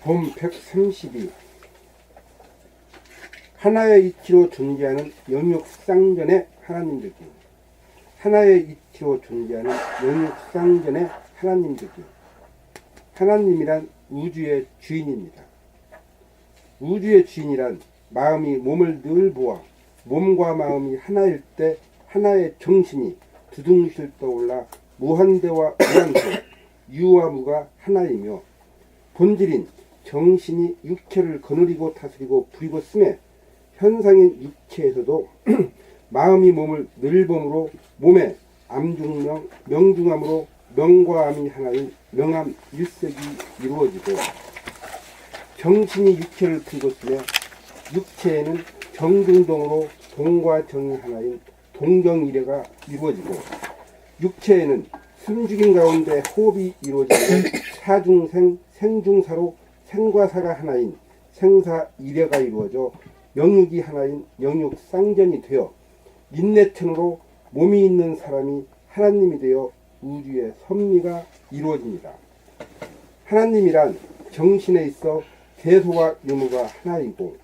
봄 132. 하나의 이치로 존재하는 영육상전의 하나님 되기. 하나의 이치로 존재하는 영육상전의 하나님 되기. 하나님이란 우주의 주인입니다. 우주의 주인이란 마음이 몸을 늘 보아 몸과 마음이 하나일 때 하나의 정신이 두둥실 떠올라 무한대와 무한대, 유와 무가 하나이며 본질인 정신이 육체를 거느리고 다스리고 부리고 쓰매 현상인 육체에서도 마음이 몸을 늘봄으로 몸에 암중명, 명중함으로 명과 암이 하나인 명암 일색이 이루어지고 정신이 육체를 풀고 쓰며 육체에는 정중동으로 동과 정이 하나인 동정이래가 이루어지고 육체에는 숨죽임 가운데 호흡이 이루어지고 사중생, 생중사로 생과 사가 하나인 생사이래가 이루어져 영육이 하나인 영육상전이 되어 인내천으로 몸이 있는 사람이 하나님이 되어 우주의 섭리가 이루어집니다. 하나님이란 정신에 있어 대소와 유무가 하나이고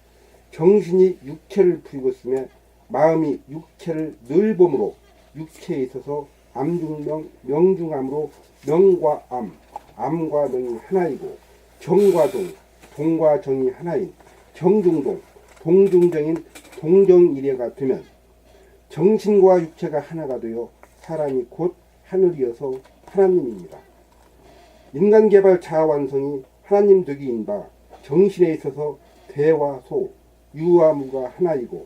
정신이 육체를 부리고 쓰며 마음이 육체를 늘 봄으로 육체에 있어서 암중명, 명중암으로 명과 암, 암과 명이 하나이고 정과 동, 동과 정이 하나인 정중동, 동중정인 동정이래가 되면 정신과 육체가 하나가 되어 사람이 곧 하늘이어서 하나님입니다. 인간개발 자아완성이 하나님 되기인 바 정신에 있어서 대와 소, 유와 무가 하나이고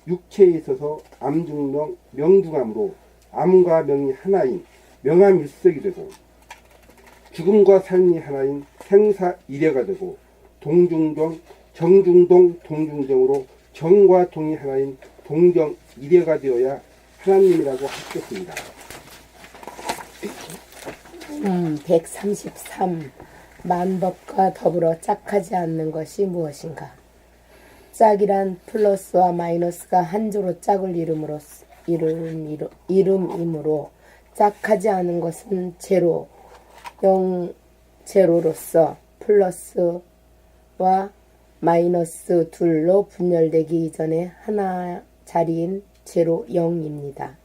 육체에 있어서 암중명, 명중암으로 암과 명이 하나인 명암일색이 되고 죽음과 삶이 하나인 생사이래가 되고 동중정, 정중동, 동중정으로 정과 동이 하나인 동정이래가 되어야 하나님이라고 하겠습니다. 133. 만법과 더불어 짝하지 않는 것이 무엇인가? 짝이란 플러스와 마이너스가 한 조로 짝을 이름이므로 짝하지 않은 것은 제로, 제로로서 플러스와 마이너스 둘로 분열되기 이전에 하나 자리인 제로 0입니다.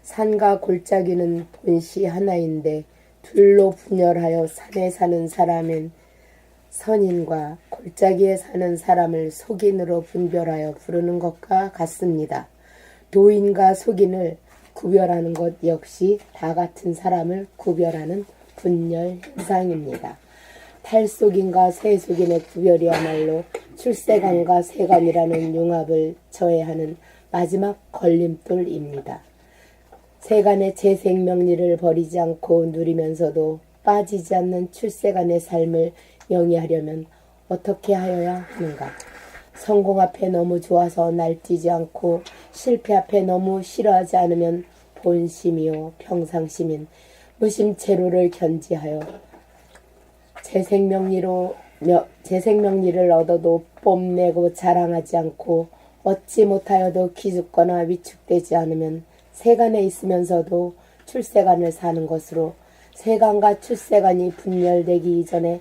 산과 골짜기는 본시 하나인데 둘로 분열하여 산에 사는 사람은 선인과 골짜기에 사는 사람을 속인으로 분별하여 부르는 것과 같습니다. 도인과 속인을 구별하는 것 역시 다 같은 사람을 구별하는 분열 현상입니다. 탈속인과 세속인의 구별이야말로 출세관과 세관이라는 융합을 저해하는 마지막 걸림돌입니다. 세간의 재생명리를 버리지 않고 누리면서도 빠지지 않는 출세간의 삶을 영위하려면 어떻게 하여야 하는가? 성공 앞에 너무 좋아서 날뛰지 않고 실패 앞에 너무 싫어하지 않으면 본심이요 평상심인 무심체로를 견지하여 재생명리를 얻어도 뽐내고 자랑하지 않고 얻지 못하여도 기죽거나 위축되지 않으면 세간에 있으면서도 출세간을 사는 것으로 세간과 출세간이 분열되기 이전에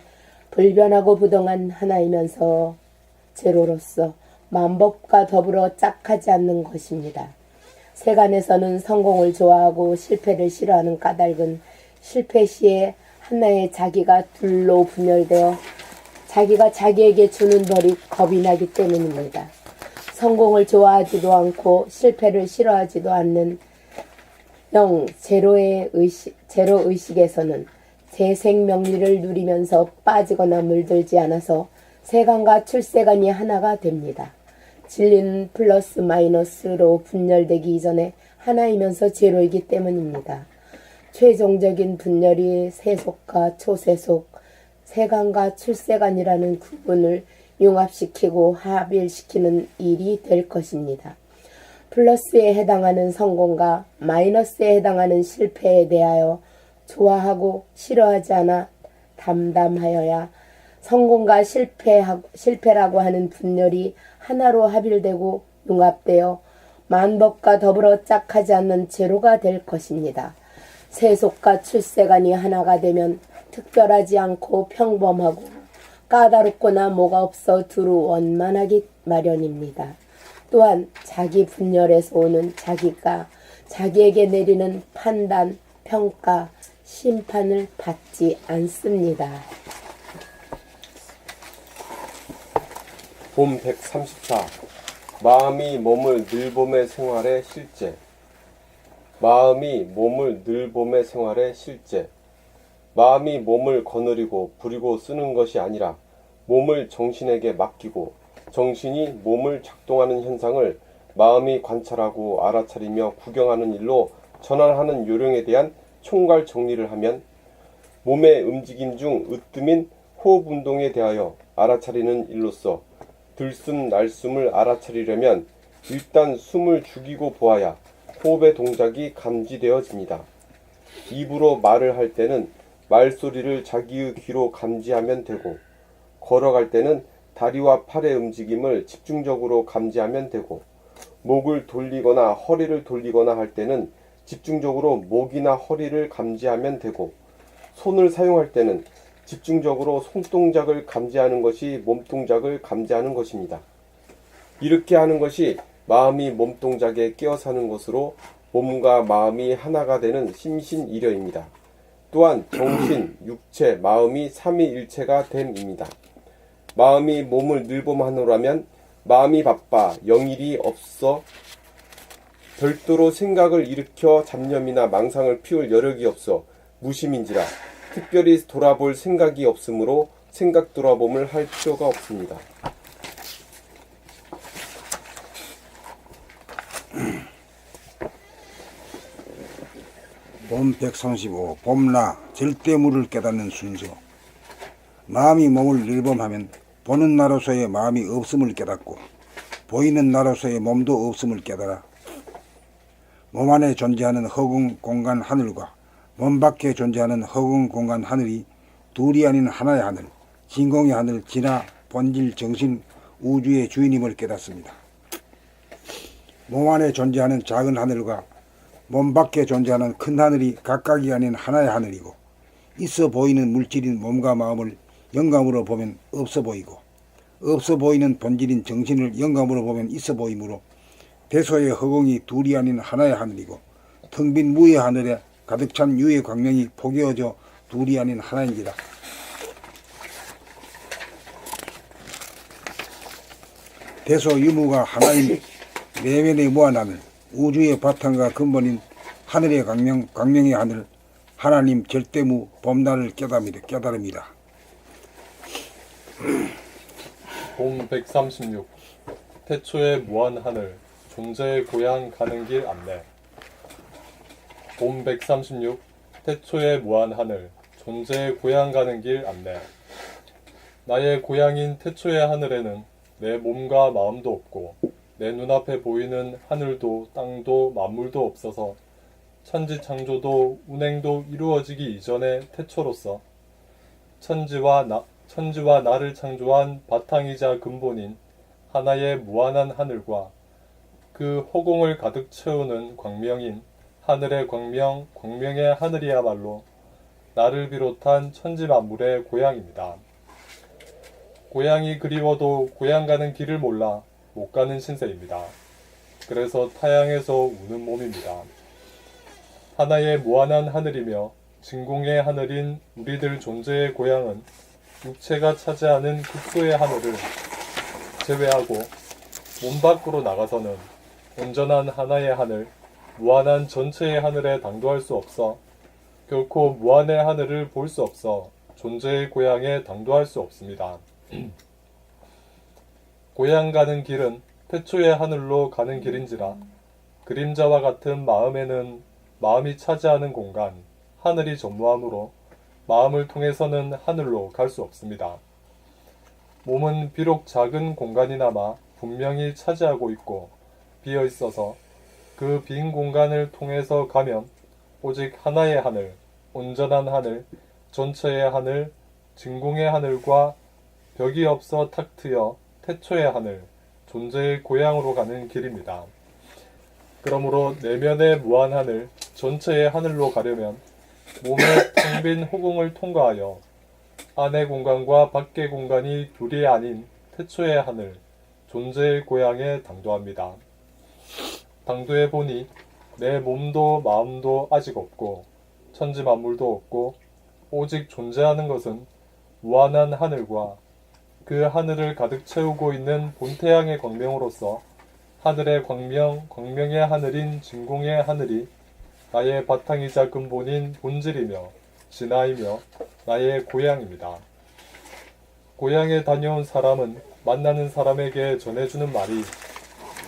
불변하고 부동한 하나이면서 제로로서 만법과 더불어 짝하지 않는 것입니다. 세간에서는 성공을 좋아하고 실패를 싫어하는 까닭은 실패 시에 하나의 자기가 둘로 분열되어 자기가 자기에게 주는 벌이 겁이 나기 때문입니다. 성공을 좋아하지도 않고 실패를 싫어하지도 않는 제로 의식에서는 재생명리를 누리면서 빠지거나 물들지 않아서 세간과 출세간이 하나가 됩니다. 진리는 플러스 마이너스로 분열되기 이전에 하나이면서 제로이기 때문입니다. 최종적인 분열이 세속과 초세속, 세간과 출세간이라는 구분을 융합시키고 합일시키는 일이 될 것입니다. 플러스에 해당하는 성공과 마이너스에 해당하는 실패에 대하여 좋아하고 싫어하지 않아 담담하여야 성공과 실패라고 하는 분열이 하나로 합일되고 융합되어 만법과 더불어 짝하지 않는 제로가 될 것입니다. 세속과 출세간이 하나가 되면 특별하지 않고 평범하고 까다롭거나 뭐가 없어 두루 원만하기 마련입니다. 또한 자기 분열에서 오는 자기가 자기에게 내리는 판단, 평가, 심판을 받지 않습니다. 봄 134. 마음이 몸을 늘봄의 생활의 실제. 마음이 몸을 늘봄의 생활의 실제. 마음이 몸을 거느리고 부리고 쓰는 것이 아니라 몸을 정신에게 맡기고 정신이 몸을 작동하는 현상을 마음이 관찰하고 알아차리며 구경하는 일로 전환하는 요령에 대한 총괄 정리를 하면 몸의 움직임 중 으뜸인 호흡 운동에 대하여 알아차리는 일로서 들숨 날숨을 알아차리려면 일단 숨을 죽이고 보아야 호흡의 동작이 감지되어집니다. 입으로 말을 할 때는 말소리를 자기의 귀로 감지하면 되고, 걸어갈 때는 다리와 팔의 움직임을 집중적으로 감지하면 되고, 목을 돌리거나 허리를 돌리거나 할 때는 집중적으로 목이나 허리를 감지하면 되고, 손을 사용할 때는 집중적으로 손동작을 감지하는 것이 몸동작을 감지하는 것입니다. 이렇게 하는 것이 마음이 몸동작에 끼어 사는 것으로 몸과 마음이 하나가 되는 심신일여입니다. 또한 정신, 육체, 마음이 삼위일체가 됨입니다. 마음이 몸을 늘봄하노라면 마음이 바빠 영일이 없어 별도로 생각을 일으켜 잡념이나 망상을 피울 여력이 없어 무심인지라 특별히 돌아볼 생각이 없으므로 생각 돌아봄을 할 필요가 없습니다. 봄 135. 봄나 절대물을 깨닫는 순서. 마음이 몸을 늘봄하면 보는 나로서의 마음이 없음을 깨닫고 보이는 나로서의 몸도 없음을 깨달아 몸 안에 존재하는 허공 공간 하늘과 몸 밖에 존재하는 허공 공간 하늘이 둘이 아닌 하나의 하늘, 진공의 하늘, 진화, 본질, 정신, 우주의 주인임을 깨닫습니다. 몸 안에 존재하는 작은 하늘과 몸 밖에 존재하는 큰 하늘이 각각이 아닌 하나의 하늘이고, 있어 보이는 물질인 몸과 마음을 영감으로 보면 없어 보이고, 없어 보이는 본질인 정신을 영감으로 보면 있어 보이므로 대소의 허공이 둘이 아닌 하나의 하늘이고, 텅 빈 무의 하늘에 가득 찬 유의 광명이 포개어져 둘이 아닌 하나인지라. 대소 유무가 하나인 내면의 무한 하늘, 우주의 바탕과 근본인 하늘의 광명, 광명의 하늘, 하나님 절대무 봄날을 깨달음이다. 봄 136. 태초의 무한 하늘, 존재의 고향 가는 길 안내. 봄 136. 태초의 무한 하늘, 존재의 고향 가는 길 안내. 나의 고향인 태초의 하늘에는 내 몸과 마음도 없고 내 눈앞에 보이는 하늘도 땅도 만물도 없어서 천지창조도 운행도 이루어지기 이전의 태초로서 천지와 나를 창조한 바탕이자 근본인 하나의 무한한 하늘과 그 허공을 가득 채우는 광명인 하늘의 광명, 광명의 하늘이야말로 나를 비롯한 천지 만물의 고향입니다. 고향이 그리워도 고향 가는 길을 몰라 못 가는 신세입니다. 그래서 타향해서 우는 몸입니다. 하나의 무한한 하늘이며 진공의 하늘인 우리들 존재의 고향은 육체가 차지하는 극소의 하늘을 제외하고 몸 밖으로 나가서는 온전한 하나의 하늘, 무한한 전체의 하늘에 당도할 수 없어 결코 무한의 하늘을 볼 수 없어 존재의 고향에 당도할 수 없습니다. 고향 가는 길은 태초의 하늘로 가는 길인지라 그림자와 같은 마음에는 마음이 차지하는 공간, 하늘이 전무하므로 마음을 통해서는 하늘로 갈 수 없습니다. 몸은 비록 작은 공간이나마 분명히 차지하고 있고 비어 있어서 그 빈 공간을 통해서 가면 오직 하나의 하늘, 온전한 하늘, 전체의 하늘, 진공의 하늘과 벽이 없어 탁 트여 태초의 하늘, 존재의 고향으로 가는 길입니다. 그러므로 내면의 무한 하늘, 전체의 하늘로 가려면 몸의 텅 빈 허공을 통과하여 안의 공간과 밖의 공간이 둘이 아닌 태초의 하늘, 존재의 고향에 당도합니다. 당도해 보니 내 몸도 마음도 아직 없고 천지 만물도 없고 오직 존재하는 것은 무한한 하늘과 그 하늘을 가득 채우고 있는 본태양의 광명으로서 하늘의 광명, 광명의 하늘인 진공의 하늘이 나의 바탕이자 근본인 본질이며 진화이며 나의 고향입니다. 고향에 다녀온 사람은 만나는 사람에게 전해주는 말이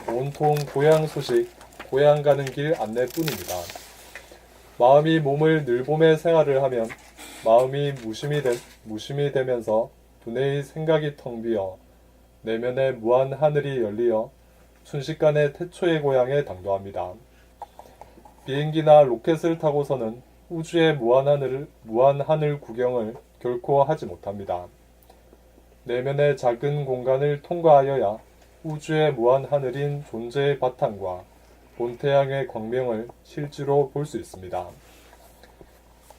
온통 고향 소식, 고향 가는 길 안내뿐입니다. 마음이 몸을 늘봄의 생활을 하면 마음이 무심이 되면서 두뇌의 생각이 텅 비어 내면의 무한 하늘이 열리어 순식간에 태초의 고향에 당도합니다. 비행기나 로켓을 타고서는 우주의 무한 하늘 구경을 결코 하지 못합니다. 내면의 작은 공간을 통과하여야 우주의 무한 하늘인 존재의 바탕과 본태양의 광명을 실제로 볼 수 있습니다.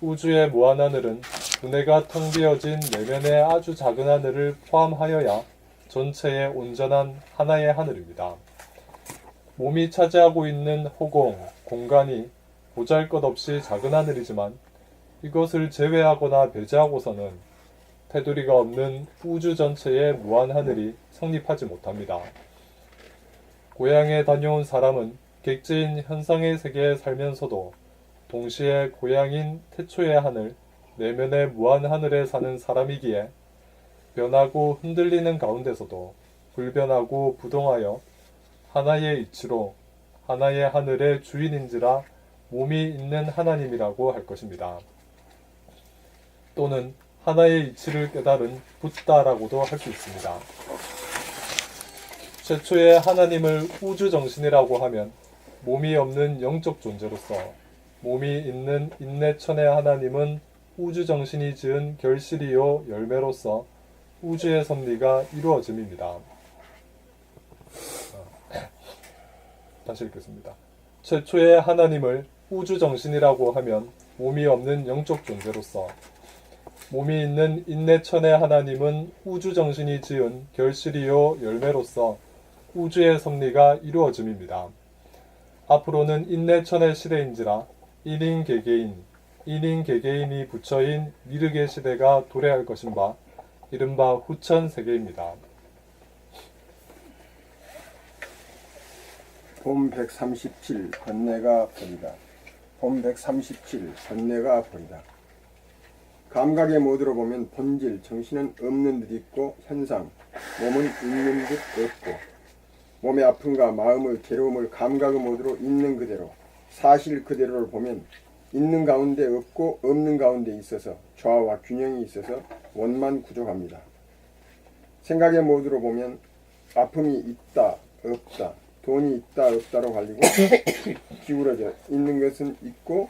우주의 무한 하늘은 두뇌가 텅 비어진 내면의 아주 작은 하늘을 포함하여야 전체의 온전한 하나의 하늘입니다. 몸이 차지하고 있는 허공, 공간이 보잘것없이 작은 하늘이지만 이것을 제외하거나 배제하고서는 테두리가 없는 우주 전체의 무한 하늘이 성립하지 못합니다. 고향에 다녀온 사람은 객지인 현상의 세계에 살면서도 동시에 고향인 태초의 하늘, 내면의 무한 하늘에 사는 사람이기에 변하고 흔들리는 가운데서도 불변하고 부동하여 하나의 이치로 하나의 하늘의 주인인지라 몸이 있는 하나님이라고 할 것입니다. 또는 하나의 이치를 깨달은 붓다라고도 할 수 있습니다. 최초의 하나님을 우주정신이라고 하면 몸이 없는 영적 존재로서 몸이 있는 인내천의 하나님은 우주정신이 지은 결실이요 열매로서 우주의 섭리가 이루어짐입니다. 다시 읽겠습니다. 최초의 하나님을 우주정신이라고 하면 몸이 없는 영적 존재로서 몸이 있는 인내천의 하나님은 우주정신이 지은 결실이요 열매로서 우주의 섭리가 이루어짐입니다. 앞으로는 인내천의 시대인지라 인인 개개인이 부처인 미륵의 시대가 도래할 것인 바 이른바 후천 세계입니다. 봄 137 번뇌가 버리다. 봄 137 번뇌가 버리다. 감각의 모드로 보면 본질, 정신은 없는 듯 있고 현상, 몸은 있는 듯 없고 몸의 아픔과 마음의 괴로움을 감각의 모드로 있는 그대로 사실 그대로를 보면 있는 가운데 없고 없는 가운데 있어서 좌와 균형이 있어서 원만 구족합니다. 생각의 모드로 보면 아픔이 있다 없다, 돈이 있다 없다로 갈리고 기울어져 있는 것은 있고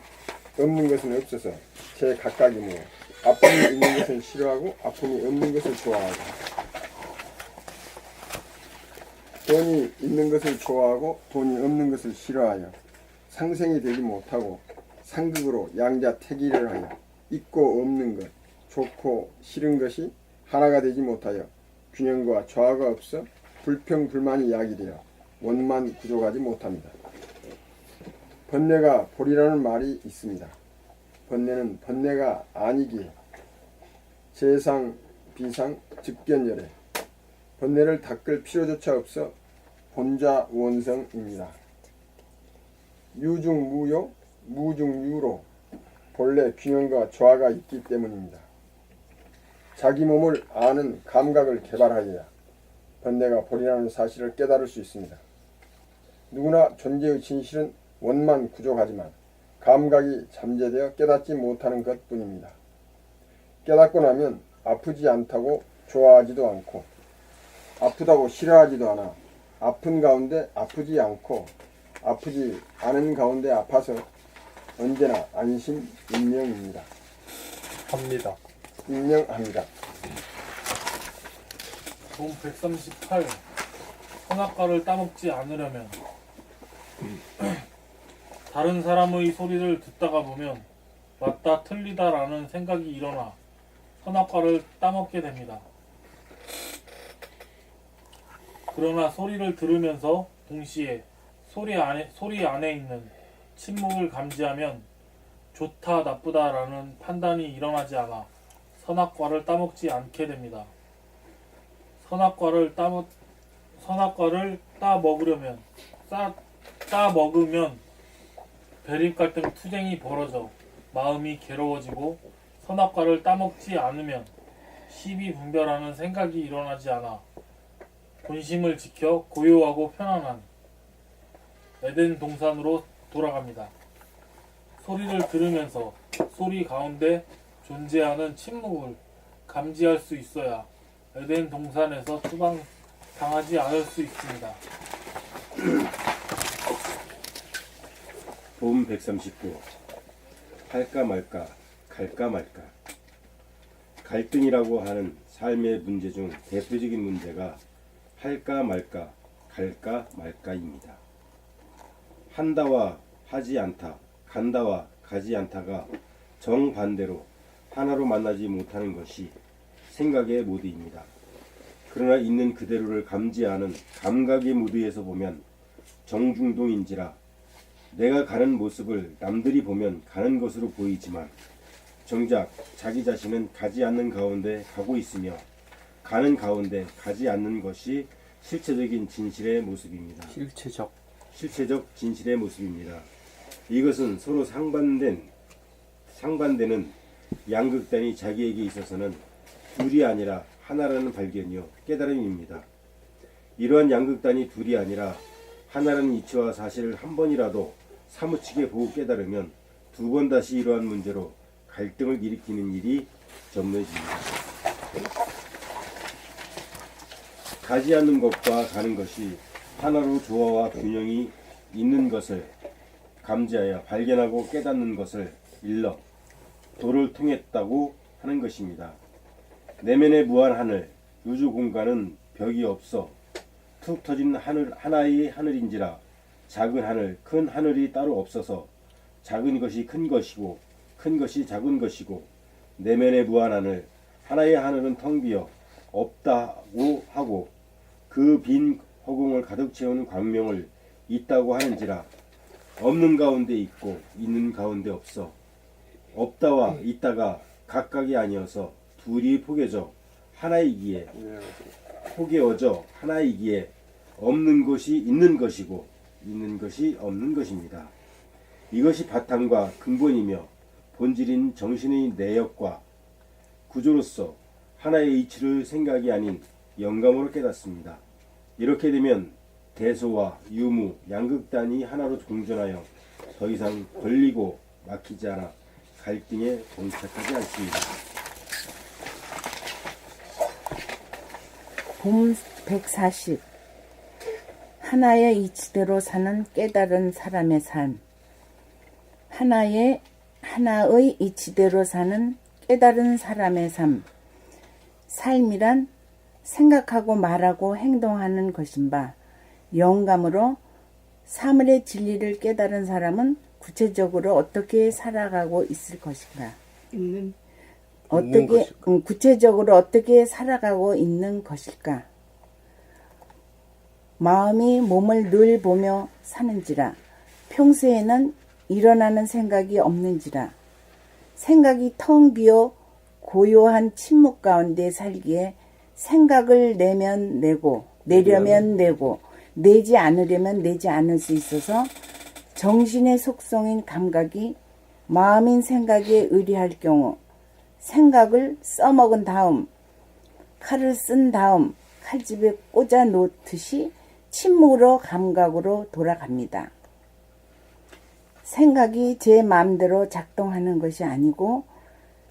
없는 것은 없어서 제 각각이므로 아픔이 있는 것을 싫어하고 아픔이 없는 것을 좋아하고 돈이 있는 것을 좋아하고 돈이 없는 것을 싫어하여 상생이 되지 못하고 상극으로 양자택일을 하여 있고 없는 것, 좋고 싫은 것이 하나가 되지 못하여 균형과 조화가 없어 불평불만이 야기되어 원만 구족하지 못합니다. 번뇌가 보리라는 말이 있습니다. 번뇌는 번뇌가 아니기에 재상, 비상, 즉견열에 번뇌를 닦을 필요조차 없어 본자 원성입니다. 유중무요, 무중유로 본래 균형과 조화가 있기 때문입니다. 자기 몸을 아는 감각을 개발하여야 번뇌가 보리라는 사실을 깨달을 수 있습니다. 누구나 존재의 진실은 원만 구족하지만 감각이 잠재되어 깨닫지 못하는 것뿐입니다. 깨닫고 나면 아프지 않다고 좋아하지도 않고 아프다고 싫어하지도 않아 아픈 가운데 아프지 않고 아프지 않은 가운데 아파서 언제나 안심 인명입니다. 인명합니다. 봄 138 선악과를 따먹지 않으려면 다른 사람의 소리를 듣다가 보면 맞다 틀리다라는 생각이 일어나 선악과를 따먹게 됩니다. 그러나 소리를 들으면서 동시에 소리 안에 있는 침묵을 감지하면 좋다 나쁘다라는 판단이 일어나지 않아 선악과를 따먹지 않게 됩니다. 선악과를 따먹으면 대립 갈등 투쟁이 벌어져 마음이 괴로워지고, 선악과를 따먹지 않으면 시비 분별하는 생각이 일어나지 않아 본심을 지켜 고요하고 편안한 에덴 동산으로 돌아갑니다. 소리를 들으면서 소리 가운데 존재하는 침묵을 감지할 수 있어야 에덴 동산에서 추방당하지 않을 수 있습니다. 봄 139. 할까 말까, 갈까 말까. 갈등이라고 하는 삶의 문제 중 대표적인 문제가 할까 말까, 갈까 말까입니다. 한다와 하지 않다, 간다와 가지 않다가 정반대로 하나로 만나지 못하는 것이 생각의 모드입니다. 그러나 있는 그대로를 감지하는 감각의 모드에서 보면 정중동인지라 내가 가는 모습을 남들이 보면 가는 것으로 보이지만 정작 자기 자신은 가지 않는 가운데 가고 있으며 가는 가운데 가지 않는 것이 실체적인 진실의 모습입니다. 실체적 진실의 모습입니다. 이것은 서로 상반되는 양극단이 자기에게 있어서는 둘이 아니라 하나라는 발견이요 깨달음입니다. 이러한 양극단이 둘이 아니라 하나라는 이치와 사실을 한 번이라도 사무치게 보고 깨달으면 두 번 다시 이러한 문제로 갈등을 일으키는 일이 전무해집니다. 가지 않는 것과 가는 것이 하나로 조화와 균형이 있는 것을 감지하여 발견하고 깨닫는 것을 일러 도를 통했다고 하는 것입니다. 내면의 무한 하늘, 우주 공간은 벽이 없어 툭 터진 하나의 하늘인지라 작은 하늘, 큰 하늘이 따로 없어서 작은 것이 큰 것이고 큰 것이 작은 것이고 내면의 무한 하늘, 하나의 하늘은 텅 비어 없다고 하고 그 빈 허공을 가득 채우는 광명을 있다고 하는지라 없는 가운데 있고 있는 가운데 없어 없다와 있다가 각각이 아니어서 둘이 포개어져 하나이기에 없는 것이 있는 것이고 있는 것이 없는 것입니다. 이것이 바탕과 근본이며 본질인 정신의 내역과 구조로서 하나의 이치를 생각이 아닌 영감으로 깨닫습니다. 이렇게 되면 대소와 유무, 양극단이 하나로 공존하여 더 이상 걸리고 막히지 않아 갈등에 봉착하지 않습니다. 봄 140. 하나의 이치대로 사는 깨달은 사람의 삶. 하나의 이치대로 사는 깨달은 사람의 삶. 삶이란 생각하고 말하고 행동하는 것인바 영감으로 사물의 진리를 깨달은 사람은 구체적으로 어떻게 살아가고 있을 것인가? 구체적으로 어떻게 살아가고 있는 것일까? 마음이 몸을 늘 보며 사는지라 평소에는 일어나는 생각이 없는지라 생각이 텅 비어 고요한 침묵 가운데 살기에 생각을 내면 내고 내려면 내고 내지 않으려면 내지 않을 수 있어서 정신의 속성인 감각이 마음인 생각에 의리할 경우 생각을 써먹은 다음 칼을 쓴 다음 칼집에 꽂아 놓듯이 침묵으로 감각으로 돌아갑니다. 생각이 제 마음대로 작동하는 것이 아니고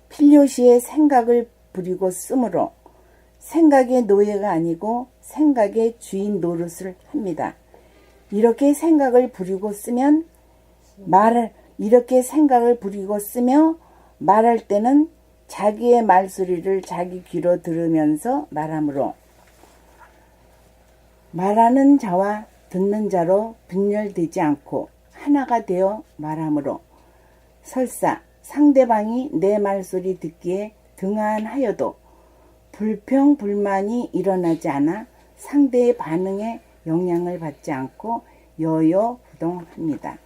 필요시에 생각을 부리고 쓰므로 생각의 노예가 아니고 생각의 주인 노릇을 합니다. 이렇게 생각을 부리고 쓰며 말할 때는 자기의 말소리를 자기 귀로 들으면서 말하므로 말하는 자와 듣는 자로 분열되지 않고 하나가 되어 말하므로 설사 상대방이 내 말소리 듣기에 등한하여도 불평, 불만이 일어나지 않아 상대의 반응에 영향을 받지 않고 여여부동합니다.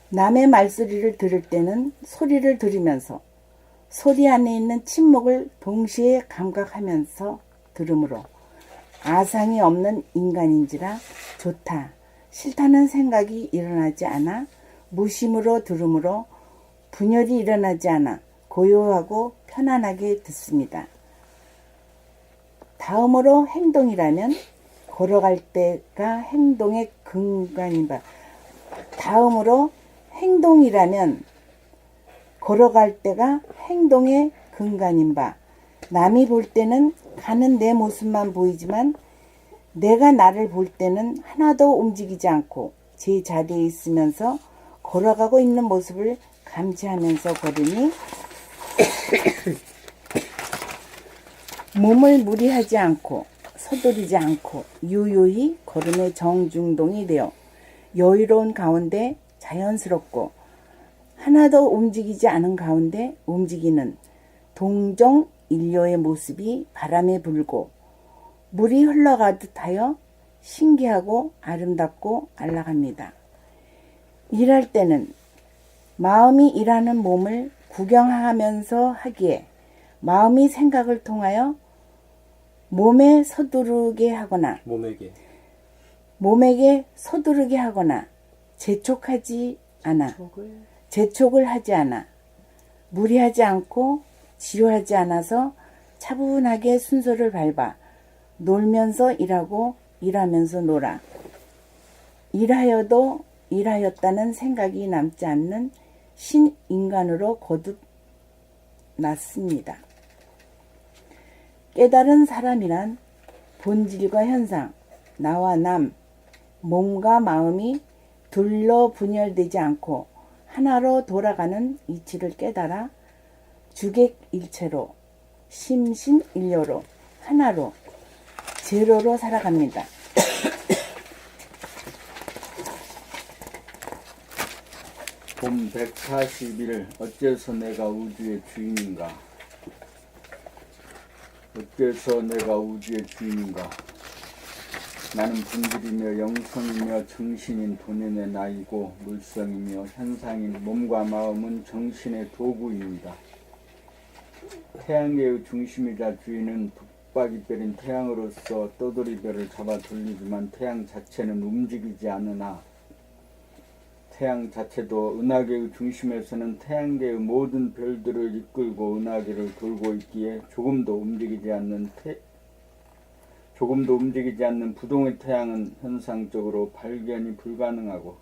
남의 말소리를 들을 때는 소리를 들으면서 소리 안에 있는 침묵을 동시에 감각하면서 들으므로 아상이 없는 인간인지라 좋다, 싫다는 생각이 일어나지 않아 무심으로 들으므로 분열이 일어나지 않아 고요하고 편안하게 듣습니다. 다음으로 행동이라면 걸어갈 때가 행동의 근간인 바. 다음으로 행동이라면 걸어갈 때가 행동의 근간인 바. 남이 볼 때는 가는 내 모습만 보이지만 내가 나를 볼 때는 하나도 움직이지 않고 제 자리에 있으면서 걸어가고 있는 모습을 감지하면서 걸으니 몸을 무리하지 않고 서두르지 않고 유유히 걸음의 정중동이 되어 여유로운 가운데 자연스럽고 하나도 움직이지 않은 가운데 움직이는 동정일료의 모습이 바람에 불고 물이 흘러가듯 하여 신기하고 아름답고 안락합니다. 일할 때는 마음이 일하는 몸을 구경하면서 하기에 마음이 생각을 통하여 몸에 서두르게 하거나 몸에게 서두르게 하거나 재촉을 하지 않아 무리하지 않고 지루하지 않아서 차분하게 순서를 밟아 놀면서 일하고 일하면서 놀아 일하여도 일하였다는 생각이 남지 않는 신인간으로 거듭 났습니다. 깨달은 사람이란 본질과 현상, 나와 남, 몸과 마음이 둘로 분열되지 않고 하나로 돌아가는 이치를 깨달아 주객일체로 심신일료로 하나로 제로로 살아갑니다. 봄 141. 어째서 내가 우주의 주인인가? 어째서 내가 우주의 주인인가? 나는 본질이며 영성이며 정신인 본연의 나이고 물성이며 현상인 몸과 마음은 정신의 도구입니다. 태양계의 중심이자 주인은 북박이별인 태양으로서 떠돌이별을 잡아 돌리지만 태양 자체는 움직이지 않으나 태양 자체도 은하계의 중심에서는 태양계의 모든 별들을 이끌고 은하계를 돌고 있기에 조금도 움직이지 않는 부동의 태양은 현상적으로 발견이 불가능하고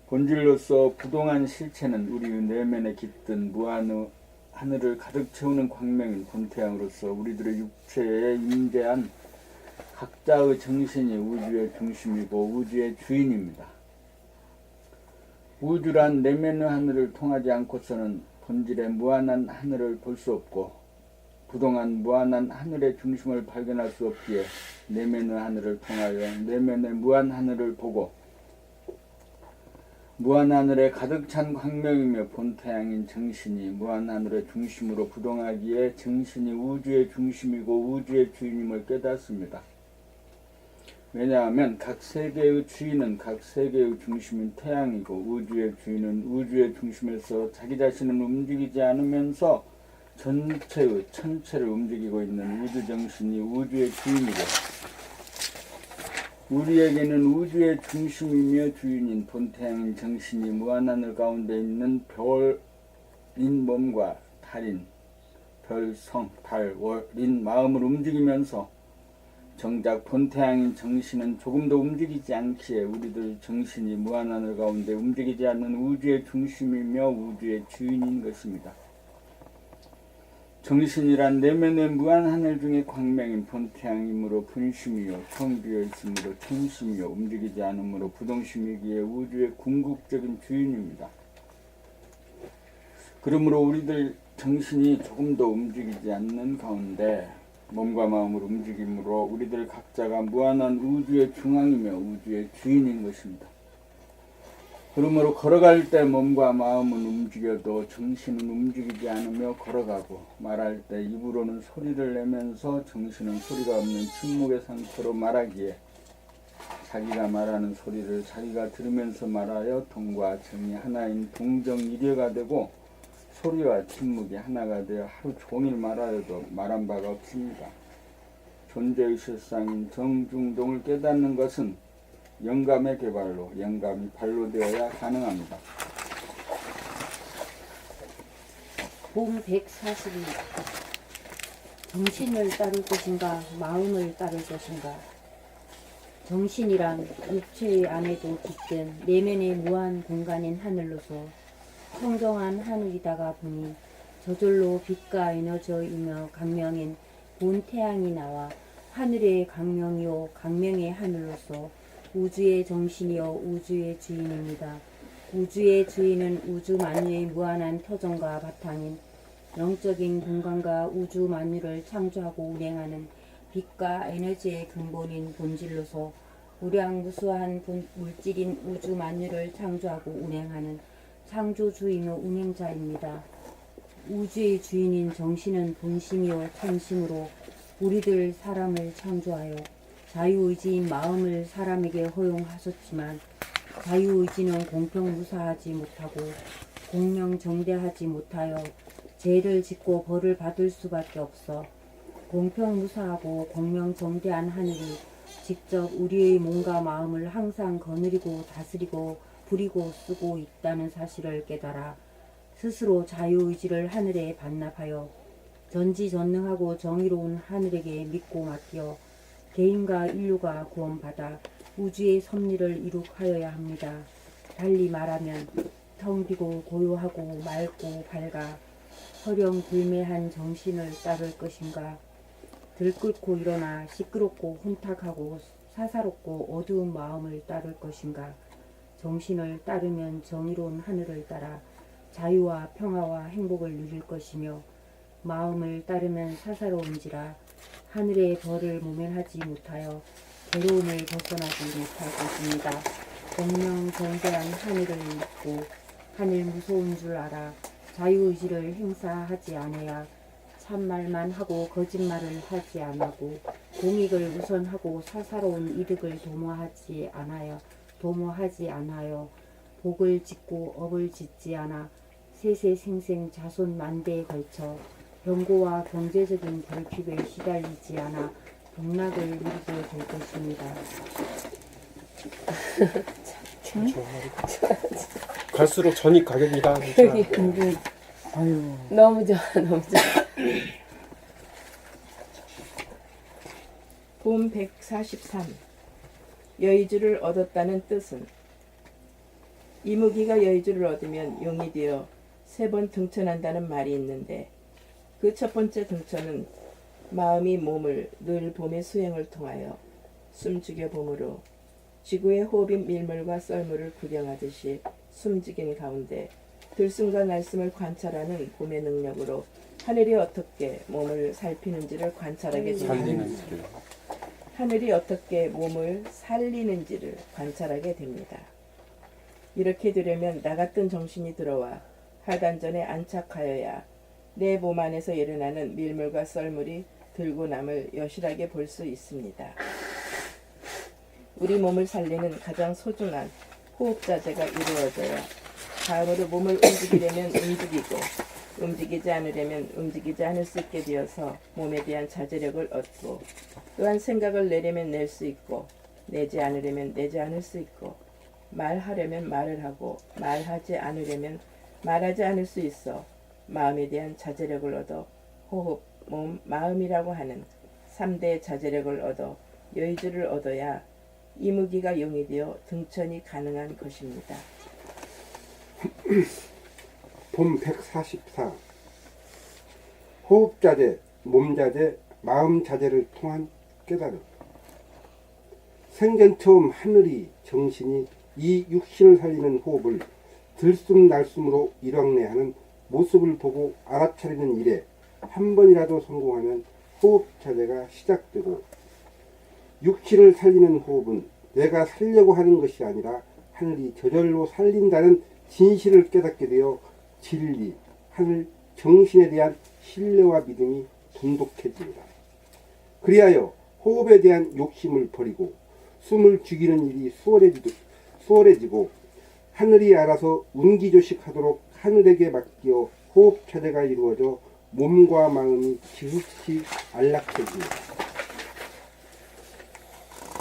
본질로서 부동한 실체는 우리의 내면에 깃든 무한의 하늘을 가득 채우는 광명인 본태양으로서 우리들의 육체에 임재한 각자의 정신이 우주의 중심이고 우주의 주인입니다. 우주란 내면의 하늘을 통하지 않고서는 본질의 무한한 하늘을 볼 수 없고 부동한 무한한 하늘의 중심을 발견할 수 없기에 내면의 하늘을 통하여 내면의 무한 하늘을 보고 무한 하늘에 가득 찬 광명이며 본태양인 정신이 무한 하늘의 중심으로 부동하기에 정신이 우주의 중심이고 우주의 주인임을 깨닫습니다. 왜냐하면 각 세계의 주인은 각 세계의 중심인 태양이고 우주의 주인은 우주의 중심에서 자기 자신을 움직이지 않으면서 전체를 움직이고 있는 우주정신이 우주의 주인이고 우리에게는 우주의 중심이며 주인인 본태양인 정신이 무한하늘 가운데 있는 별인 몸과 달인, 별, 성, 달, 월인 마음을 움직이면서 정작 본태양인 정신은 조금도 움직이지 않기에 우리들 정신이 무한하늘 가운데 움직이지 않는 우주의 중심이며 우주의 주인인 것입니다. 정신이란 내면의 무한하늘 중의 광명인 본태양이므로 분심이요 청비어 있으므로 천심이요 움직이지 않으므로 부동심이기에 우주의 궁극적인 주인입니다. 그러므로 우리들 정신이 조금도 움직이지 않는 가운데 몸과 마음을 움직임으로 우리들 각자가 무한한 우주의 중앙이며 우주의 주인인 것입니다. 그러므로 걸어갈 때 몸과 마음은 움직여도 정신은 움직이지 않으며 걸어가고, 말할 때 입으로는 소리를 내면서 정신은 소리가 없는 침묵의 상태로 말하기에 자기가 말하는 소리를 자기가 들으면서 말하여 동과 정이 하나인 동정이려가 되고, 소리와 침묵이 하나가 되어 하루 종일 말하여도 말한 바가 없습니다. 존재의 실상인 정중동을 깨닫는 것은 영감의 개발로, 영감이 발로 되어야 가능합니다. 봄 142. 정신을 따를 것인가 마음을 따를 것인가. 정신이란 육체의 안에도 깃든 내면의 무한 공간인 하늘로서 청정한 하늘이다가 보니 저절로 빛과 에너지이며 강명인 본 태양이 나와 하늘의 강명이요 강명의 하늘로서 우주의 정신이요 우주의 주인입니다. 우주의 주인은 우주 만유의 무한한 터전과 바탕인 영적인 공간과 우주 만유를 창조하고 운행하는 빛과 에너지의 근본인 본질로서 무량무수한 물질인 우주 만유를 창조하고 운행하는 창조주이며 운행자입니다. 우주의 주인인 정신은 본심이요 참심으로 우리들 사람을 창조하여 자유의지인 마음을 사람에게 허용하셨지만, 자유의지는 공평무사하지 못하고 공명정대하지 못하여 죄를 짓고 벌을 받을 수밖에 없어 공평무사하고 공명정대한 하늘이 직접 우리의 몸과 마음을 항상 거느리고 다스리고 부리고 쓰고 있다는 사실을 깨달아 스스로 자유의지를 하늘에 반납하여 전지전능하고 정의로운 하늘에게 믿고 맡겨 개인과 인류가 구원받아 우주의 섭리를 이룩하여야 합니다. 달리 말하면 텅 비고 고요하고 맑고 밝아 허령불매한 정신을 따를 것인가, 들끓고 일어나 시끄럽고 혼탁하고 사사롭고 어두운 마음을 따를 것인가. 정신을 따르면 정의로운 하늘을 따라 자유와 평화와 행복을 누릴 것이며, 마음을 따르면 사사로운지라 하늘의 벌을 모면하지 못하여 괴로움을 벗어나지 못할 것입니다. 공명정대한 하늘을 믿고 하늘 무서운 줄 알아 자유의지를 행사하지 않아야 참말만 하고 거짓말을 하지 않고 공익을 우선하고 사사로운 이득을 도모하지 않아요. 복을 짓고 업을 짓지 않아 세세생생 자손 만대에 걸쳐 병고와 경제적인 결핍에 시달리지 않아 복락을 누리게 될 것입니다. 갈수록 전이 가격이다. 진짜. 너무 좋아, 너무 좋아. 봄 143. 여의주를 얻었다는 뜻은, 이무기가 여의주를 얻으면 용이 되어 3번 등천한다는 말이 있는데, 그 첫 번째 등천은 마음이 몸을 늘 봄의 수행을 통하여 숨죽여 봄으로 지구의 호흡인 밀물과 썰물을 구경하듯이 숨죽인 가운데 들숨과 날숨을 관찰하는 봄의 능력으로 하늘이 어떻게 몸을 살피는지를 관찰하게 됩니다. 하늘이 어떻게 몸을 살리는지를 관찰하게 됩니다. 이렇게 되려면 나 같은 정신이 들어와 하단전에 안착하여야 내 몸 안에서 일어나는 밀물과 썰물이 들고 남을 여실하게 볼 수 있습니다. 우리 몸을 살리는 가장 소중한 호흡자재가 이루어져야 다음으로 몸을 움직이려면 움직이고, 움직이지 않으려면 움직이지 않을 수 있게 되어서 몸에 대한 자제력을 얻고, 또한 생각을 내려면 낼 수 있고, 내지 않으려면 내지 않을 수 있고, 말하려면 말을 하고, 말하지 않으려면 말하지 않을 수 있어 마음에 대한 자제력을 얻어 호흡, 몸, 마음이라고 하는 3대 자제력을 얻어 여의주를 얻어야 이무기가 용이 되어 등천이 가능한 것입니다. 봄 144. 호흡자재, 몸자재, 마음자재를 통한 깨달음. 생전 처음 하늘이, 정신이 이 육신을 살리는 호흡을 들숨날숨으로 일왕래하는 모습을 보고 알아차리는 일에 한 번이라도 성공하면 호흡자재가 시작되고, 육신을 살리는 호흡은 내가 살려고 하는 것이 아니라 하늘이 저절로 살린다는 진실을 깨닫게 되어 진리, 하늘, 정신에 대한 신뢰와 믿음이 돈독해집니다. 그리하여 호흡에 대한 욕심을 버리고 숨을 죽이는 일이 수월해지고 하늘이 알아서 운기조식하도록 하늘에게 맡겨 호흡 차례가 이루어져 몸과 마음이 지극히 안락해집니다.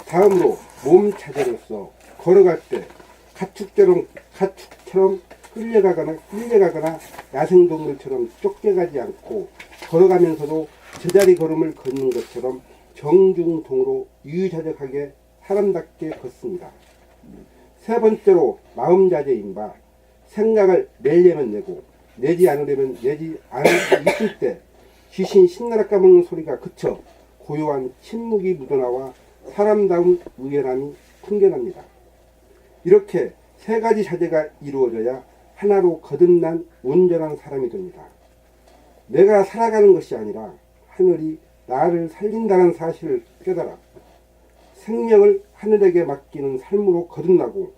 다음으로 몸 차례로서 걸어갈 때 가축처럼 끌려가거나 야생동물처럼 쫓겨가지 않고 걸어가면서도 제자리 걸음을 걷는 것처럼 정중동으로 유유자적하게 사람답게 걷습니다. 세 번째로 마음자재인 바 생각을 내려면 내고 내지 않으려면 내지 않을 수 있을 때 귀신 신나라 까먹는 소리가 그쳐 고요한 침묵이 묻어나와 사람다운 의연함이 풍겨납니다. 이렇게 세 가지 자재가 이루어져야 하나로 거듭난 온전한 사람이 됩니다. 내가 살아가는 것이 아니라 하늘이 나를 살린다는 사실을 깨달아 생명을 하늘에게 맡기는 삶으로 거듭나고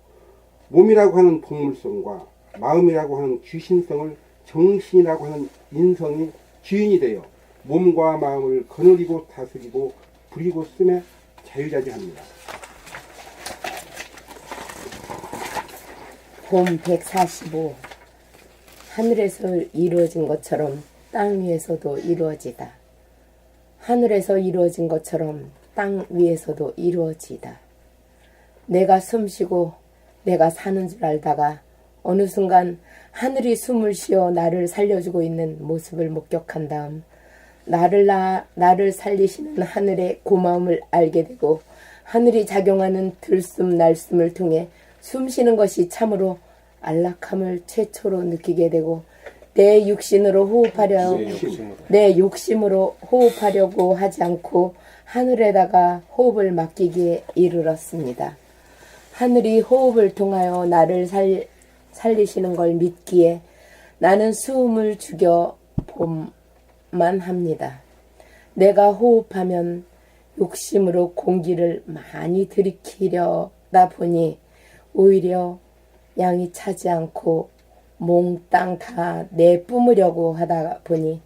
몸이라고 하는 동물성과 마음이라고 하는 귀신성을 정신이라고 하는 인성이 주인이 되어 몸과 마음을 거느리고 다스리고 부리고 쓰며 자유자재합니다. 봄 145. 하늘에서 이루어진 것처럼 땅 위에서도 이루어지다. 하늘에서 이루어진 것처럼 땅 위에서도 이루어지다. 내가 숨쉬고 내가 사는 줄 알다가 어느 순간 하늘이 숨을 쉬어 나를 살려주고 있는 모습을 목격한 다음 나를 살리시는 하늘의 고마움을 알게 되고 하늘이 작용하는 들숨 날숨을 통해 숨쉬는 것이 참으로 안락함을 최초로 느끼게 되고 내 욕심으로 호흡하려고 하지 않고 하늘에다가 호흡을 맡기기에 이르렀습니다. 하늘이 호흡을 통하여 나를 살리시는 걸 믿기에 나는 숨을 죽여 봄만 합니다. 내가 호흡하면 욕심으로 공기를 많이 들이키려다 보니 오히려 양이 차지 않고 몽땅 다 내뿜으려고 하다 보니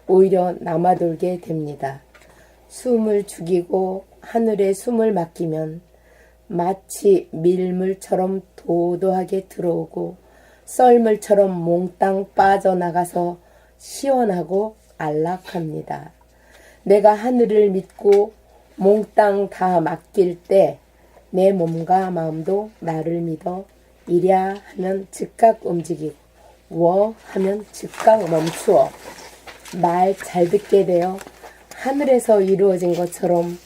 오히려 남아돌게 됩니다. 숨을 죽이고 하늘에 숨을 맡기면 마치 밀물처럼 도도하게 들어오고 썰물처럼 몽땅 빠져나가서 시원하고 안락합니다. 내가 하늘을 믿고 몽땅 다 맡길 때 내 몸과 마음도 나를 믿어 이랴 하면 즉각 움직이고 워 하면 즉각 멈추어 말 잘 듣게 되어 하늘에서 이루어진 것처럼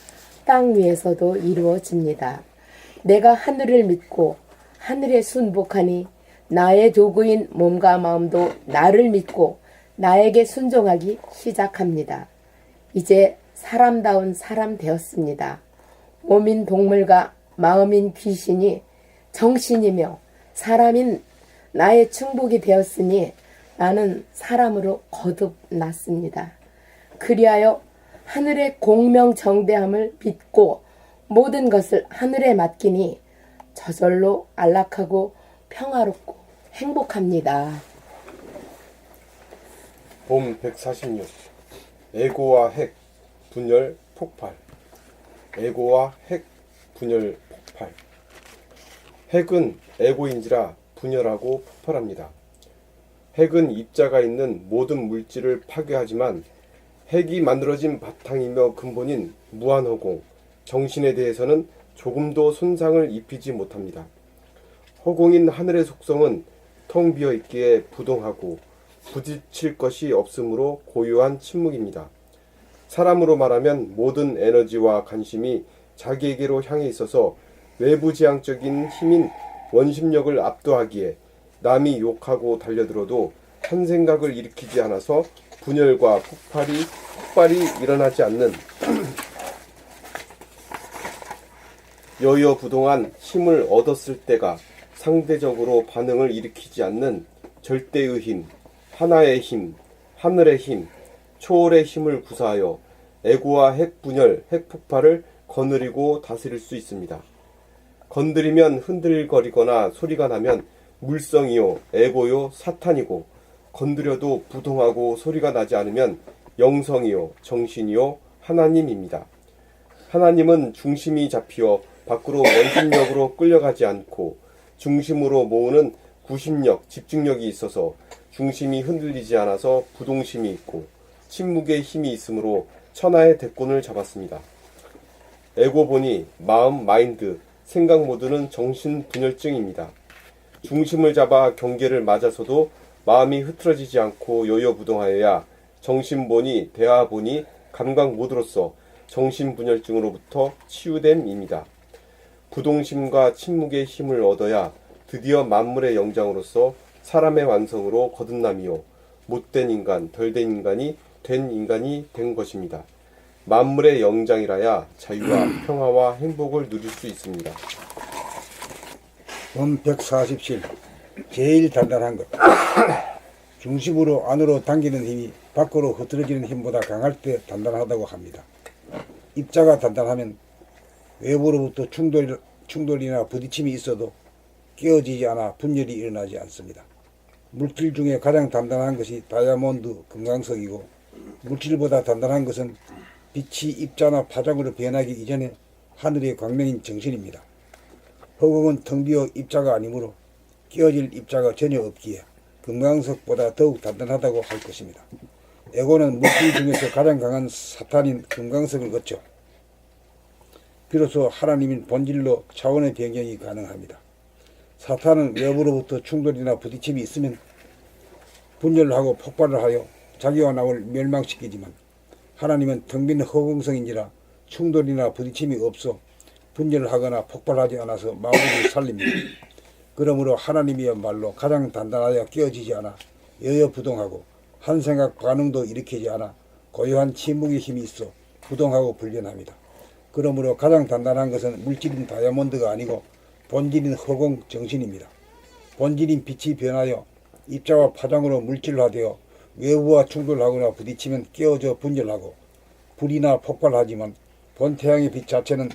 땅 위에서도 이루어집니다. 내가 하늘을 믿고 하늘에 순복하니 나의 도구인 몸과 마음도 나를 믿고 나에게 순종하기 시작합니다. 이제 사람다운 사람 되었습니다. 몸인 동물과 마음인 귀신이 정신이며 사람인 나의 충복이 되었으니 나는 사람으로 거듭났습니다. 그리하여 하늘의 공명정대함을 믿고 모든 것을 하늘에 맡기니 저절로 안락하고 평화롭고 행복합니다. 봄 146. 에고와 핵, 분열, 폭발. 에고와 핵, 분열, 폭발. 핵은 에고인지라 분열하고 폭발합니다. 핵은 입자가 있는 모든 물질을 파괴하지만 핵이 만들어진 바탕이며 근본인 무한허공, 정신에 대해서는 조금도 손상을 입히지 못합니다. 허공인 하늘의 속성은 텅 비어 있기에 부동하고 부딪힐 것이 없으므로 고요한 침묵입니다. 사람으로 말하면 모든 에너지와 관심이 자기에게로 향해 있어서 외부지향적인 힘인 원심력을 압도하기에 남이 욕하고 달려들어도 한 생각을 일으키지 않아서 분열과 폭발이 일어나지 않는 여여부동한 힘을 얻었을 때가 상대적으로 반응을 일으키지 않는 절대의 힘, 하나의 힘, 하늘의 힘, 초월의 힘을 구사하여 에고와 핵분열, 핵폭발을 거느리고 다스릴 수 있습니다. 건드리면 흔들거리거나 소리가 나면 물성이요 에고요 사탄이고, 건드려도 부동하고 소리가 나지 않으면 영성이요 정신이요 하나님입니다. 하나님은 중심이 잡히어 밖으로 원심력으로 끌려가지 않고 중심으로 모으는 구심력, 집중력이 있어서 중심이 흔들리지 않아서 부동심이 있고 침묵의 힘이 있으므로 천하의 대권을 잡았습니다. 에고 보니 마음, 마인드, 생각 모두는 정신 분열증입니다. 중심을 잡아 경계를 맞아서도 마음이 흐트러지지 않고 요요부동하여야 정신 보니, 대화 보니, 감각 모두로서 정신분열증으로부터 치유됨입니다. 부동심과 침묵의 힘을 얻어야 드디어 만물의 영장으로서 사람의 완성으로 거듭남이요 못된 인간, 덜된 인간이 된 인간이 된 것입니다. 만물의 영장이라야 자유와 평화와 행복을 누릴 수 있습니다. 본 147. 제일 단단한 것. 중심으로 안으로 당기는 힘이 밖으로 흐트러지는 힘보다 강할 때 단단하다고 합니다. 입자가 단단하면 외부로부터 충돌이나 부딪힘이 있어도 깨어지지 않아 분열이 일어나지 않습니다. 물질 중에 가장 단단한 것이 다이아몬드, 금강석이고, 물질보다 단단한 것은 빛이 입자나 파장으로 변하기 이전에 하늘의 광명인 정신입니다. 허공은 텅 비어 입자가 아니므로 깨어질 입자가 전혀 없기에 금강석보다 더욱 단단하다고 할 것입니다. 에고는 물질 중에서 가장 강한 사탄인 금강석을 거쳐 비로소 하나님인 본질로 차원의 변경이 가능합니다. 사탄은 외부로부터 충돌이나 부딪힘이 있으면 분열하고 폭발을 하여 자기와 남을 멸망시키지만, 하나님은 텅 빈 허공성인지라 충돌이나 부딪힘이 없어 분열하거나 폭발하지 않아서 마음을 살립니다. 그러므로 하나님이야말로 가장 단단하여 깨어지지 않아 여여부동하고 한 생각 반응도 일으키지 않아 고요한 침묵의 힘이 있어 부동하고 불변합니다. 그러므로 가장 단단한 것은 물질인 다이아몬드가 아니고 본질인 허공 정신입니다. 본질인 빛이 변하여 입자와 파장으로 물질화되어 외부와 충돌하거나 부딪히면 깨어져 분열하고 불이나 폭발하지만, 본태양의 빛 자체는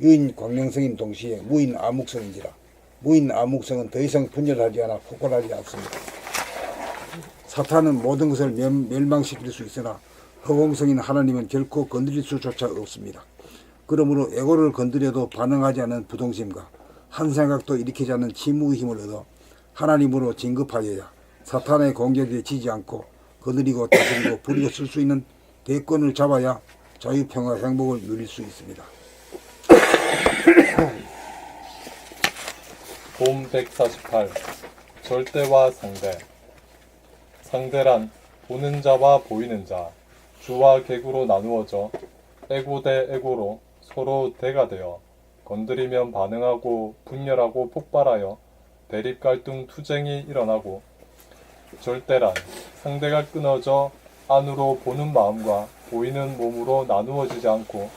유인 광명성인 동시에 무인 암묵성인지라 무인 암묵성은 더 이상 분열하지 않아 폭발하지 않습니다. 사탄은 모든 것을 멸망시킬 수 있으나 허공성인 하나님은 결코 건드릴 수조차 없습니다. 그러므로 에고를 건드려도 반응하지 않는 부동심과 한 생각도 일으키지 않는 침묵의 힘을 얻어 하나님으로 진급하여야 사탄의 공격에 지지 않고 거느리고 다스리고 부리고 쓸 수 있는 대권을 잡아야 자유평화 행복을 누릴 수 있습니다. 봄 148. 절대와 상대. 상대란 보는 자와 보이는 자, 주와 객으로 나누어져 에고 대 에고로 서로 대가 되어 건드리면 반응하고 분열하고 폭발하여 대립 갈등 투쟁이 일어나고, 절대란 상대가 끊어져 안으로 보는 마음과 보이는 몸으로 나누어지지 않고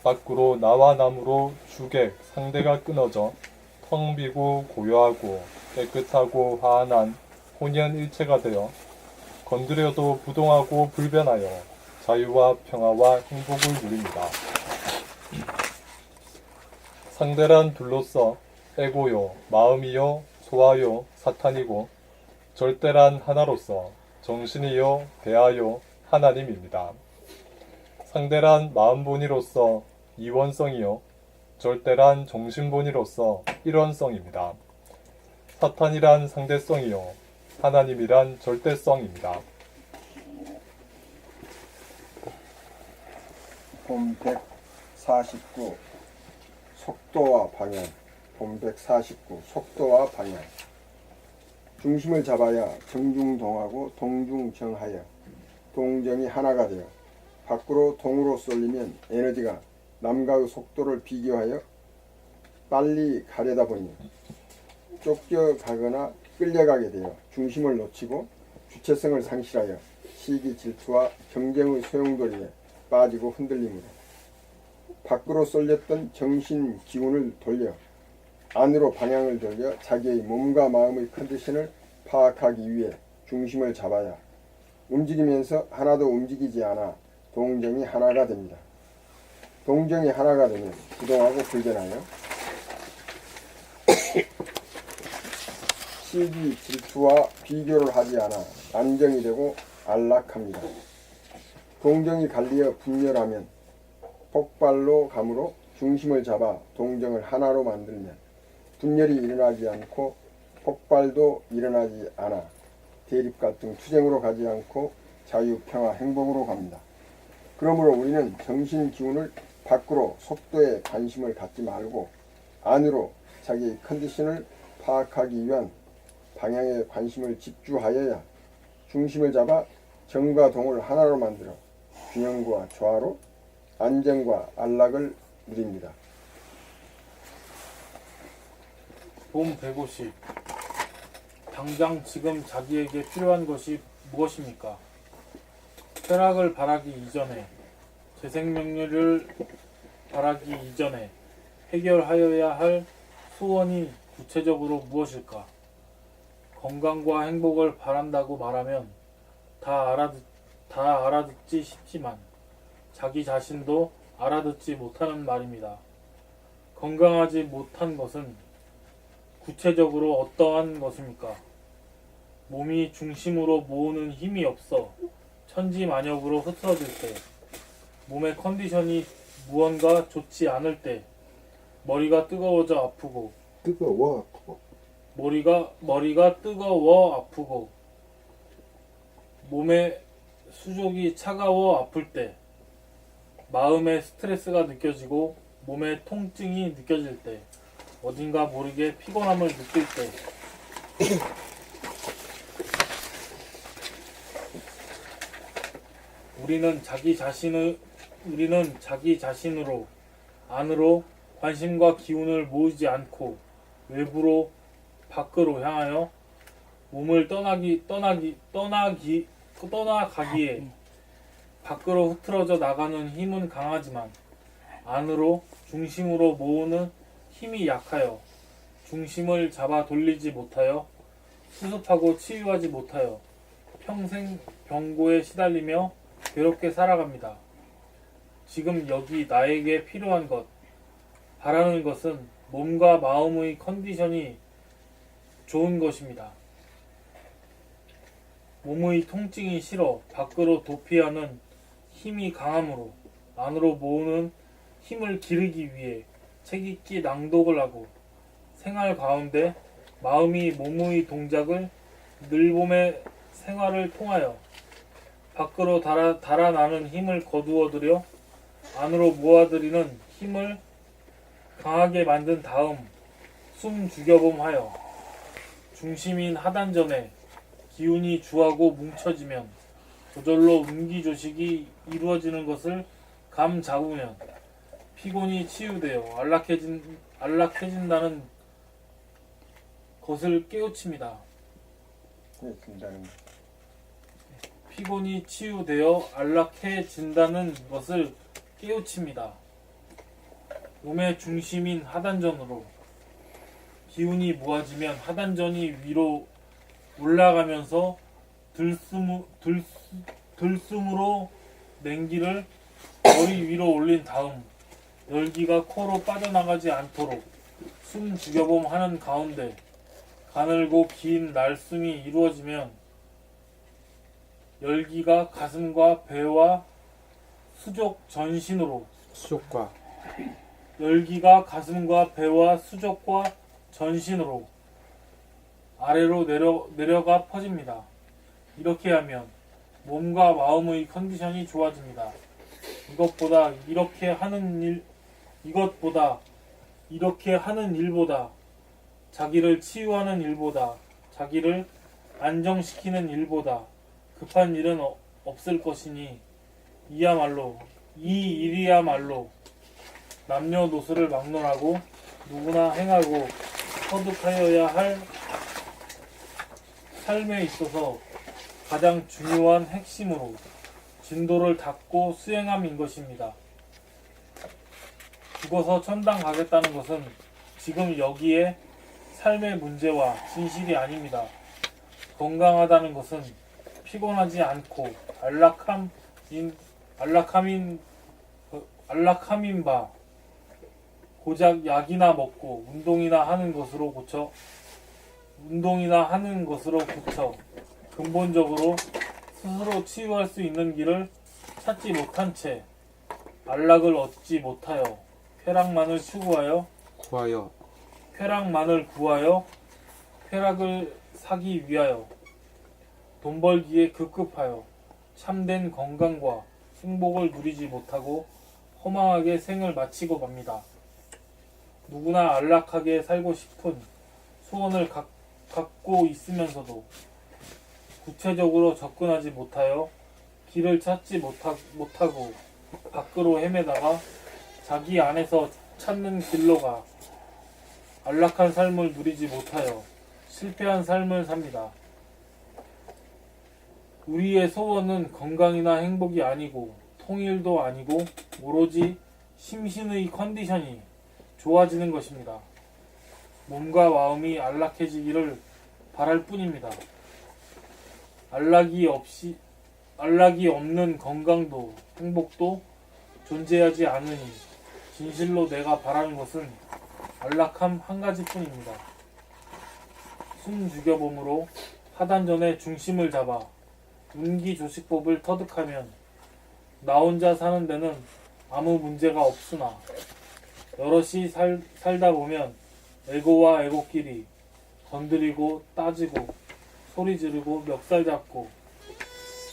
밖으로 나와 남으로 주객 상대가 끊어져 텅 비고 고요하고 깨끗하고 환한 혼연일체가 되어 건드려도 부동하고 불변하여 자유와 평화와 행복을 누립니다. 상대란 둘로서 에고요, 마음이요, 소아요, 사탄이고, 절대란 하나로서 정신이요, 대하요, 하나님입니다. 상대란 마음본이로서 이원성이요, 절대란 정신본이로서 일원성입니다. 사탄이란 상대성이요, 하나님이란 절대성입니다. 봄 149. 속도와 방향. 봄 149. 속도와 방향. 중심을 잡아야 정중동하고 동중정하여 동정이 하나가 되어 밖으로 동으로 쏠리면 에너지가 남과의 속도를 비교하여 빨리 가려다 보니 쫓겨가거나 끌려가게 되어 중심을 놓치고 주체성을 상실하여 시기 질투와 경쟁의 소용돌이에 빠지고 흔들림으로 밖으로 쏠렸던 정신 기운을 돌려 안으로 방향을 돌려 자기의 몸과 마음의 컨디션을 파악하기 위해 중심을 잡아야 움직이면서 하나도 움직이지 않아 동정이 하나가 됩니다. 동정이 하나가 되면 부동하고 불변하여 시기 질투와 비교를 하지 않아 안정이 되고 안락합니다. 동정이 갈리어 분열하면 폭발로 감으로 중심을 잡아 동정을 하나로 만들면 분열이 일어나지 않고 폭발도 일어나지 않아 대립 갈등 투쟁으로 가지 않고 자유 평화 행복으로 갑니다. 그러므로 우리는 정신 기운을 밖으로 속도에 관심을 갖지 말고 안으로 자기의 컨디션을 파악하기 위한 방향에 관심을 집중하여야 중심을 잡아 정과 동을 하나로 만들어 균형과 조화로 안정과 안락을 누립니다. 봄 150. 당장 지금 자기에게 필요한 것이 무엇입니까? 쾌락을 바라기 이전에, 재생명료를 바라기 이전에 해결하여야 할 소원이 구체적으로 무엇일까? 건강과 행복을 바란다고 말하면 다 알아듣지 싶지만 자기 자신도 알아듣지 못하는 말입니다. 건강하지 못한 것은 구체적으로 어떠한 것입니까? 몸이 중심으로 모으는 힘이 없어 천지만역으로 흐트러질 때, 몸의 컨디션이 무언가 좋지 않을 때, 머리가 뜨거워져 아프고, 머리가 뜨거워 아프고, 몸의 수족이 차가워 아플 때, 마음의 스트레스가 느껴지고 몸의 통증이 느껴질 때, 어딘가 모르게 피곤함을 느낄 때, 우리는 자기 자신으로 안으로 관심과 기운을 모으지 않고 외부로 밖으로 향하여 몸을 떠나가기에 밖으로 흐트러져 나가는 힘은 강하지만 안으로 중심으로 모으는 힘이 약하여 중심을 잡아 돌리지 못하여 수습하고 치유하지 못하여 평생 병고에 시달리며 괴롭게 살아갑니다. 지금 여기 나에게 필요한 것, 바라는 것은 몸과 마음의 컨디션이 좋은 것입니다. 몸의 통증이 싫어 밖으로 도피하는 힘이 강함으로 안으로 모으는 힘을 기르기 위해 책 읽기 낭독을 하고 생활 가운데 마음이 몸의 동작을 늘봄의 생활을 통하여 밖으로 달아나는 힘을 거두어들여 안으로 모아들이는 힘을 강하게 만든 다음 숨 죽여봄 하여 중심인 하단전에 기운이 주하고 뭉쳐지면 저절로 운기조식이 이루어지는 것을 감 잡으면 피곤이 치유되어 안락해진다는 것을 깨우칩니다. 피곤이 치유되어 안락해진다는 것을 깨우칩니다. 몸의 중심인 하단전으로 기운이 모아지면 하단전이 위로 올라가면서 들숨으로 냉기를 머리 위로 올린 다음 열기가 코로 빠져나가지 않도록 숨 죽여봄 하는 가운데 가늘고 긴 날숨이 이루어지면 열기가 가슴과 배와 수족 전신으로 열기가 가슴과 배와 수족과 전신으로 아래로 내려가 퍼집니다. 이렇게 하면 몸과 마음의 컨디션이 좋아집니다. 이것보다 이렇게 하는 일보다 자기를 치유하는 일보다 자기를 안정시키는 일보다 급한 일은 없을 것이니 이 일이야말로 남녀노소를 막론하고 누구나 행하고 터득하여야 할 삶에 있어서 가장 중요한 핵심으로 진도를 닦고 수행함인 것입니다. 죽어서 천당 가겠다는 것은 지금 여기에 삶의 문제와 진실이 아닙니다. 건강하다는 것은 피곤하지 않고 안락함인 바 고작 약이나 먹고 운동이나 하는 것으로 고쳐 근본적으로 스스로 치유할 수 있는 길을 찾지 못한 채 안락을 얻지 못하여 쾌락만을 구하여 쾌락을 사기 위하여 돈 벌기에 급급하여 참된 건강과 행복을 누리지 못하고 허망하게 생을 마치고 맙니다. 누구나 안락하게 살고 싶은 소원을 갖고 있으면서도 구체적으로 접근하지 못하여 길을 찾지 못하고 밖으로 헤매다가 자기 안에서 찾는 길로 가 안락한 삶을 누리지 못하여 실패한 삶을 삽니다. 우리의 소원은 건강이나 행복이 아니고 통일도 아니고 오로지 심신의 컨디션이 좋아지는 것입니다. 몸과 마음이 안락해지기를 바랄 뿐입니다. 안락이 없는 건강도 행복도 존재하지 않으니 진실로 내가 바라는 것은 안락함 한 가지뿐입니다. 숨 죽여봄으로 하단전의 중심을 잡아 운기조식법을 터득하면 나 혼자 사는 데는 아무 문제가 없으나 여럿이 살다 보면 에고와 에고끼리 건드리고 따지고 소리 지르고 멱살 잡고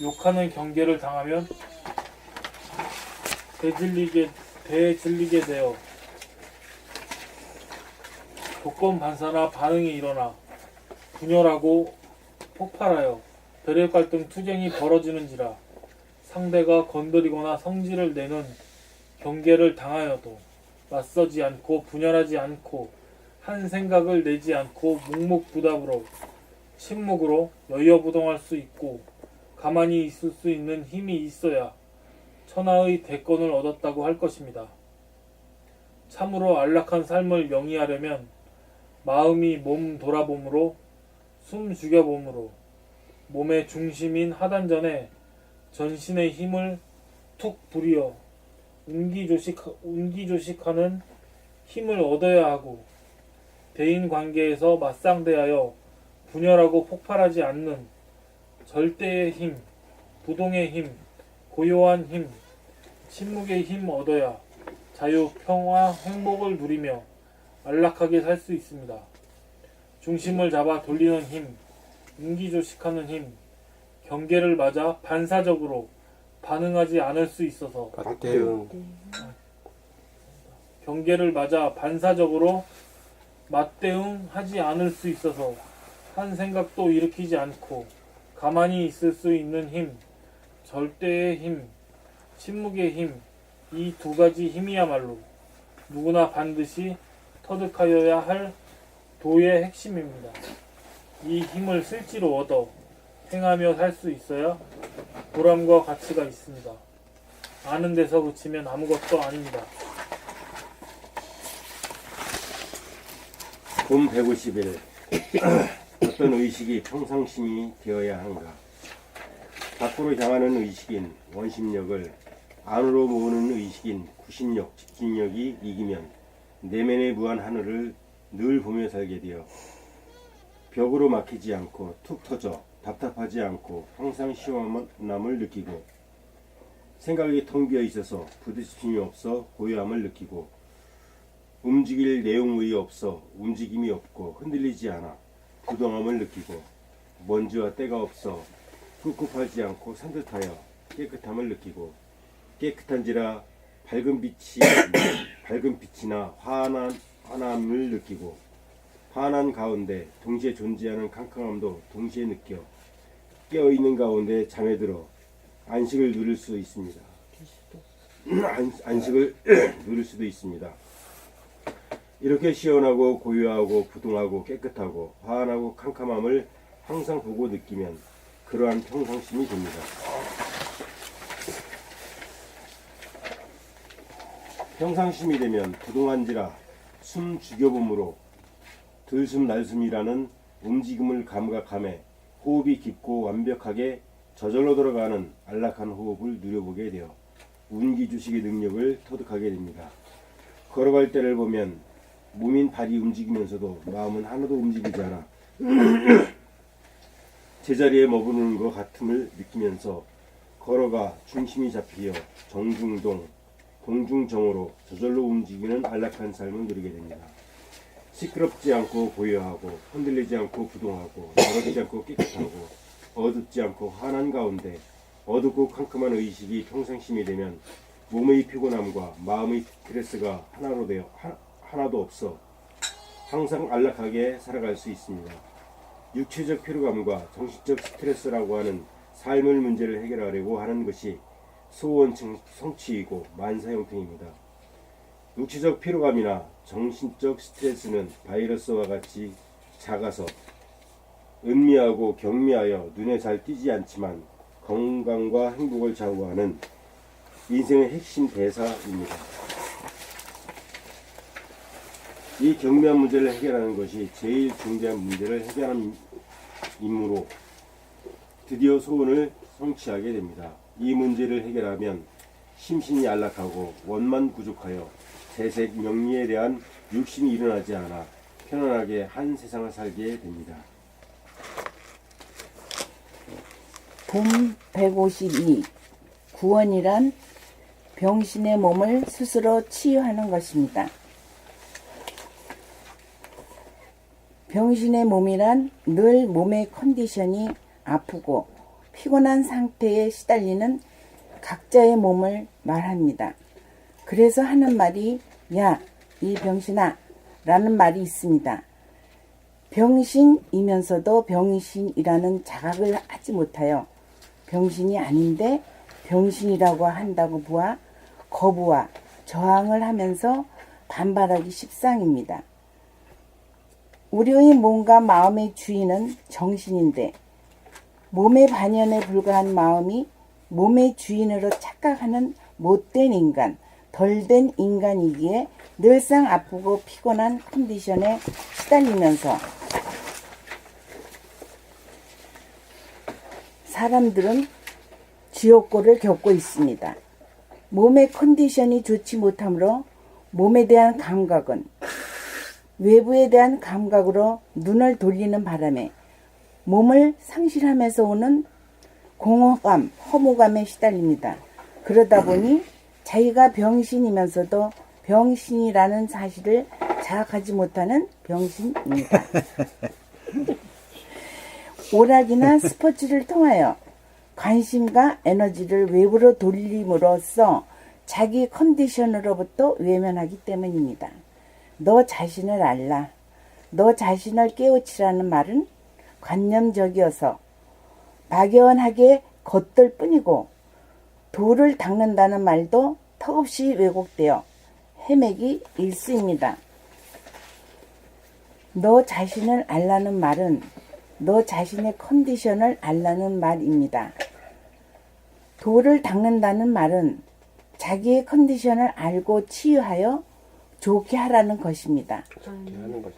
욕하는 경계를 당하면 대질리게 되어 조건 반사나 반응이 일어나 분열하고 폭발하여 배려 갈등 투쟁이 벌어지는지라 상대가 건드리거나 성질을 내는 경계를 당하여도 맞서지 않고 분열하지 않고 한 생각을 내지 않고 묵묵부답으로 침묵으로 여여부동할 수 있고 가만히 있을 수 있는 힘이 있어야 천하의 대권을 얻었다고 할 것입니다. 참으로 안락한 삶을 영위하려면 마음이 몸 돌아봄으로 숨 죽여봄으로 몸의 중심인 하단전에 전신의 힘을 툭 부리어 운기조식하는 힘을 얻어야 하고 대인관계에서 맞상대하여 분열하고 폭발하지 않는 절대의 힘, 부동의 힘, 고요한 힘, 침묵의 힘 얻어야 자유, 평화, 행복을 누리며 안락하게 살 수 있습니다. 중심을 잡아 돌리는 힘, 운기조식하는 힘, 경계를 맞아 반사적으로 반응하지 않을 수 있어서 경계를 맞아 반사적으로 맞대응하지 않을 수 있어서 한 생각도 일으키지 않고 가만히 있을 수 있는 힘, 절대의 힘, 침묵의 힘, 이 두 가지 힘이야말로 누구나 반드시 터득하여야 할 도의 핵심입니다. 이 힘을 실제로 얻어 행하며 살 수 있어야 보람과 가치가 있습니다. 아는 데서 그치면 아무것도 아닙니다. 본 150일 어떤 의식이 평상심이 되어야 하는가. 밖으로 향하는 의식인 원심력을 안으로 모으는 의식인 구심력, 직진력이 이기면 내면의 무한 하늘을 늘 보며 살게 되어 벽으로 막히지 않고 툭 터져 답답하지 않고 항상 시원함을 느끼고 생각이 텅 비어 있어서 부딪힘이 없어 고요함을 느끼고 움직일 내용의 없어 움직임이 없고 흔들리지 않아 부동함을 느끼고 먼지와 때가 없어 꿉꿉하지 않고 산뜻하여 깨끗함을 느끼고 깨끗한지라 밝은 빛이나 환함을 느끼고 환한 가운데 동시에 존재하는 캄캄함도 동시에 느껴 깨어있는 가운데 잠에 들어 안식을 누릴 수 있습니다. 안식을 누릴 수도 있습니다. 이렇게 시원하고 고요하고 부동하고 깨끗하고 환하고 캄캄함을 항상 보고 느끼면 그러한 평상심이 됩니다. 평상심이 되면 부동한지라 숨 죽여봄으로 들숨 날숨이라는 움직임을 감각함에 호흡이 깊고 완벽하게 저절로 들어가는 안락한 호흡을 누려보게 되어 운기주식의 능력을 터득하게 됩니다. 걸어갈 때를 보면 몸인 발이 움직이면서도 마음은 하나도 움직이지 않아 제자리에 머무르는 것 같음을 느끼면서 걸어가 중심이 잡히어 정중동, 동중정으로 저절로 움직이는 안락한 삶을 누리게 됩니다. 시끄럽지 않고 고요하고 흔들리지 않고 부동하고 더럽지 않고 깨끗하고 어둡지 않고 환한 가운데 어둡고 캄캄한 의식이 평상심이 되면 몸의 피곤함과 마음의 스트레스가 하나도 없어 항상 안락하게 살아갈 수 있습니다. 육체적 피로감과 정신적 스트레스라고 하는 삶의 문제를 해결하려고 하는 것이 소원 성취이고 만사형통입니다. 육체적 피로감이나 정신적 스트레스는 바이러스와 같이 작아서 은미하고 경미하여 눈에 잘 띄지 않지만 건강과 행복을 좌우하는 인생의 핵심 대사입니다. 이 경미한 문제를 해결하는 것이 제일 중대한 문제를 해결하는 임무로 드디어 소원을 성취하게 됩니다. 이 문제를 해결하면 심신이 안락하고 원만구족하여 재색 명리에 대한 육신이 일어나지 않아 편안하게 한 세상을 살게 됩니다. 봄 152 구원이란 병신의 몸을 스스로 치유하는 것입니다. 병신의 몸이란 늘 몸의 컨디션이 아프고 피곤한 상태에 시달리는 각자의 몸을 말합니다. 그래서 하는 말이 야, 이 병신아 라는 말이 있습니다. 병신이면서도 병신이라는 자각을 하지 못하여 병신이 아닌데 병신이라고 한다고 보아 거부와 저항을 하면서 반발하기 십상입니다. 우리의 몸과 마음의 주인은 정신인데 몸의 반연에 불과한 마음이 몸의 주인으로 착각하는 못된 인간, 덜된 인간이기에 늘상 아프고 피곤한 컨디션에 시달리면서 사람들은 지옥고를 겪고 있습니다. 몸의 컨디션이 좋지 못하므로 몸에 대한 감각은 외부에 대한 감각으로 눈을 돌리는 바람에 몸을 상실하면서 오는 공허감, 허무감에 시달립니다. 그러다 보니 자기가 병신이면서도 병신이라는 사실을 자각하지 못하는 병신입니다. 오락이나 스포츠를 통하여 관심과 에너지를 외부로 돌림으로써 자기 컨디션으로부터 외면하기 때문입니다. 너 자신을 알라, 너 자신을 깨우치라는 말은 관념적이어서 막연하게 겉들 뿐이고 돌을 닦는다는 말도 턱없이 왜곡되어 헤매기 일쑤입니다. 너 자신을 알라는 말은 너 자신의 컨디션을 알라는 말입니다. 돌을 닦는다는 말은 자기의 컨디션을 알고 치유하여 좋게 하라는 것입니다.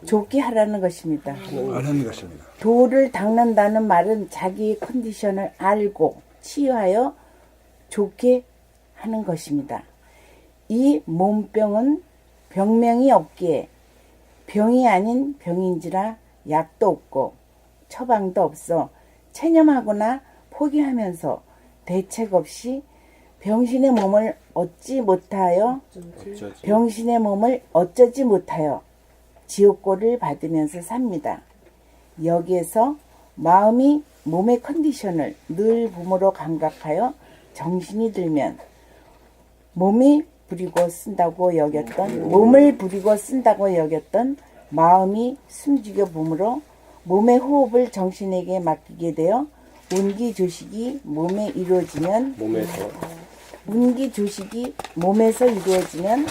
좋게 하라는 것입니다. 하는 것입니다. 돌을 닦는다는 말은 자기의 컨디션을 알고 치유하여 좋게 하는 것입니다. 이 몸병은 병명이 없기에 병이 아닌 병인지라 약도 없고 처방도 없어 체념하거나 포기하면서 대책 없이 병신의 몸을 얻지 못하여 병신의 몸을 어쩌지 못하여 지옥고를 받으면서 삽니다. 여기에서 마음이 몸의 컨디션을 늘 몸으로 감각하여 정신이 들면 몸을 부리고 쓴다고 여겼던 마음이 숨죽여 몸으로 몸의 호흡을 정신에게 맡기게 되어 운기조식이 몸에 이루어지면 운기조식이 몸에서 이루어지면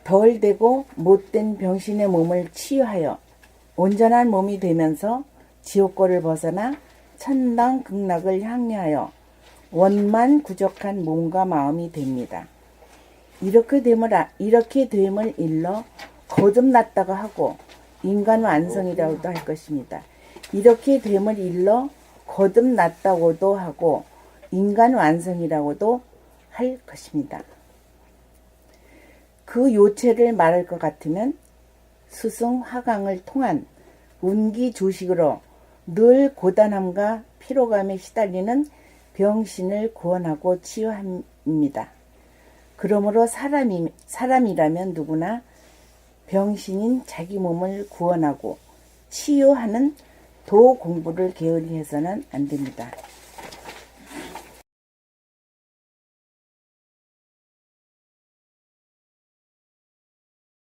덜 되고 못된 병신의 몸을 치유하여 온전한 몸이 되면서 지옥고를 벗어나 천당극락을 향하여 원만구족한 몸과 마음이 됩니다. 이렇게 됨을 일러 거듭났다고 하고 인간 완성이라고도 할 것입니다. 이렇게 됨을 일러 거듭났다고도 하고 인간 완성이라고도 할 것입니다. 그 요체를 말할 것 같으면 수승 화강을 통한 운기 조식으로 늘 고단함과 피로감에 시달리는 병신을 구원하고 치유합니다. 그러므로 사람이라면 누구나 병신인 자기 몸을 구원하고 치유하는 도 공부를 게을리 해서는 안 됩니다.